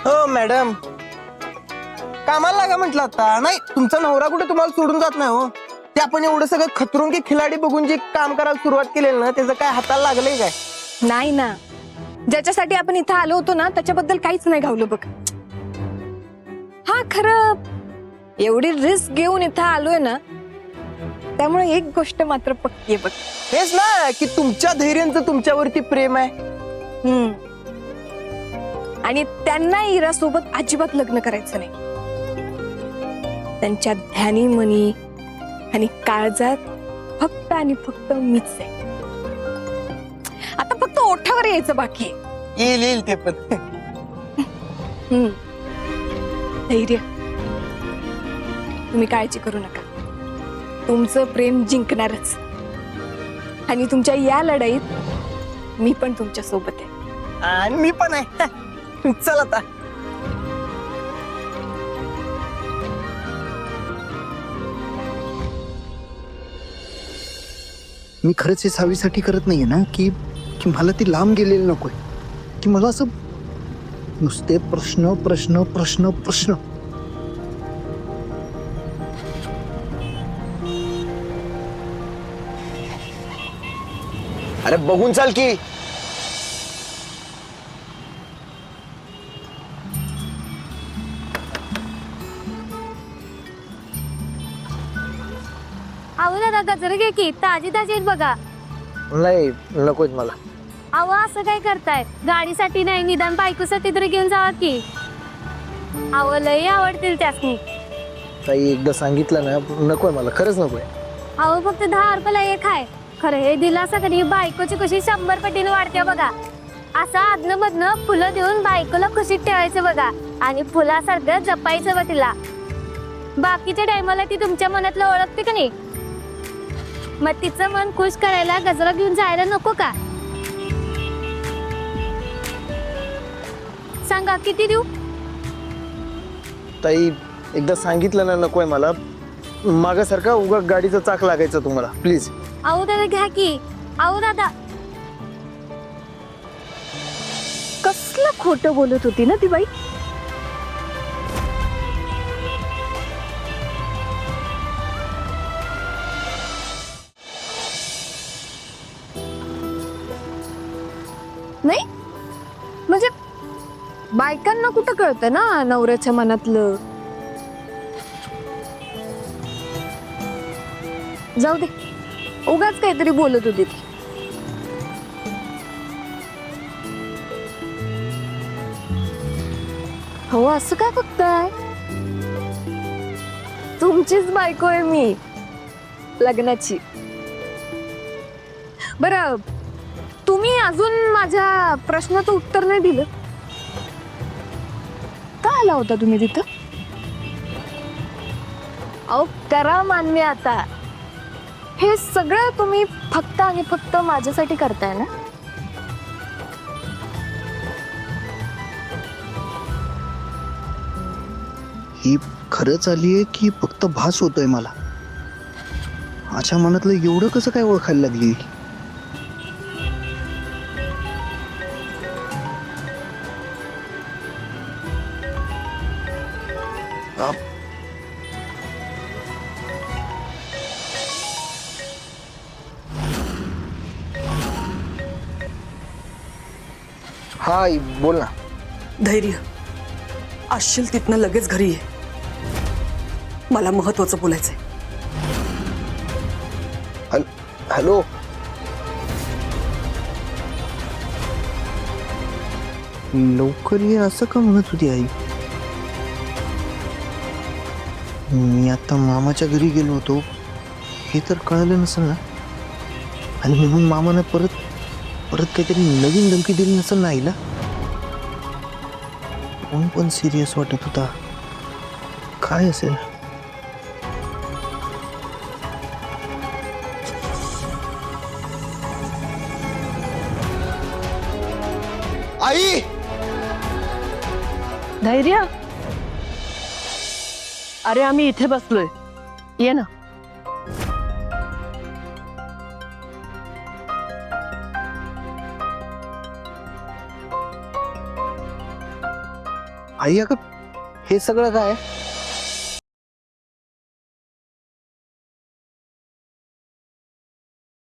हो मॅडम, कामाला लागा म्हटलं आता. नाही, तुमचा नवरा कुठे तुम्हाला सोडून जात नाही हो. ते आपण एवढं सगळं खतरून की खिलाडी बघून जे काम करायला सुरुवात केलेली ना, त्याचं काय हाताला लागलंय काय? नाही ना, ज्याच्यासाठी आपण इथं आलो होतो ना त्याच्याबद्दल काहीच नाही गावलं बघ. हा खरं एवढी रिस्क घेऊन इथं आलोय ना, त्यामुळे एक गोष्ट मात्र पक्की आहे बघ. हेच ना की तुमच्या धैर्यांचं तुमच्यावरती प्रेम आहे. आणि त्यांना इरा सोबत अजिबात लग्न करायचं नाही. त्यांच्या ध्यानी मनी आणि काळजात फक्त आणि फक्त मीच आहे. आता फक्त ओठावर यायचं बाकी आहे. येईल ते पण. धैर्य, तुम्ही काळजी करू नका. तुमचं प्रेम जिंकणारच. आणि तुमच्या या लढाईत मी पण तुमच्या सोबत आहे. आणि मी पण आहे. चल आता. मी खरंच हे सावीसाठी करत नाहीये ना की की मला ती लांब गेलेली नकोय, की मला असं नुसते प्रश्न प्रश्न प्रश्न प्रश्न. अरे बघून चाल की. अहो दादा गजर घे की, ताजी ताजी आहेत बघा. नाही नकोच मला. अहो असं काय करताय? गाडीसाठी नाही, निदान बायकोसाठी तरी घेऊन जावा की. अहो लई आवडतील त्यासनी. ताई एकदा सांगितलं ना, नकोय मला, खरंच नकोय. अहो फक्त 10 रुपयाला एक आहे. खरं हे दिलासा कधी बायकोची कशी 100 पटीने वाढते बघा. असं आदनं मधनं फुलं देऊन बायकोला खुशीत ठेवायचं बघा. आणि फुलासारखं जपायचं बघ तिला. बाकीच्या टायमाला ती तुमच्या मनातलं ओळखते का नाही, मग तिचं मन खुश करायला गजरा घेऊन जायला नको का? सांगा किती देऊ? ताई एकदा सांगितलं ना, नकोय मला. मागासारखा उगा गाडीचं चाक लागायचं तुम्हाला, प्लीज. अहो दादा घ्या की. अहो दादा. कसलं खोटं बोलत होती ना ती बाई. नाही म्हणजे बायकांना कुठं कळतं ना नवऱ्याच्या मनातलं. जाऊ दे, उगाच काहीतरी बोलत होती ती. हो असं काय बघताय? तुमचीच बायको आहे मी, लग्नाची. बरं, तुम्ही अजून माझ्या प्रश्नाचं उत्तर नाही दिलं. का आला होता तुम्ही तिथं? अहो करा मान्य आता. हे सगळं तुम्ही फक्त आणि फक्त माझ्यासाठी करताय ना? ही खरंच आलीये की फक्त भास होतोय मला? माझ्या मनातलं एवढं कसं काय ओळखायला लागली? हा आई, बोल ना. धैर्य, असशील तिथनं लगेच घरी ये. मला महत्वाचं बोलायचंय. हॅलो. लवकर ये असं का म्हणत होती आई? मी आता मामाच्या घरी गेलो होतो हे तर कळलं नसेल ना, आणि म्हणून मामानं परत काहीतरी नवीन धमकी दिली नसेल ना आईला. कोण पण सिरियस वाटत होता. काय असेल? आई. धैर्य, अरे आम्ही इथे बसलोय, ये ना. आई अगं हे सगळं काय?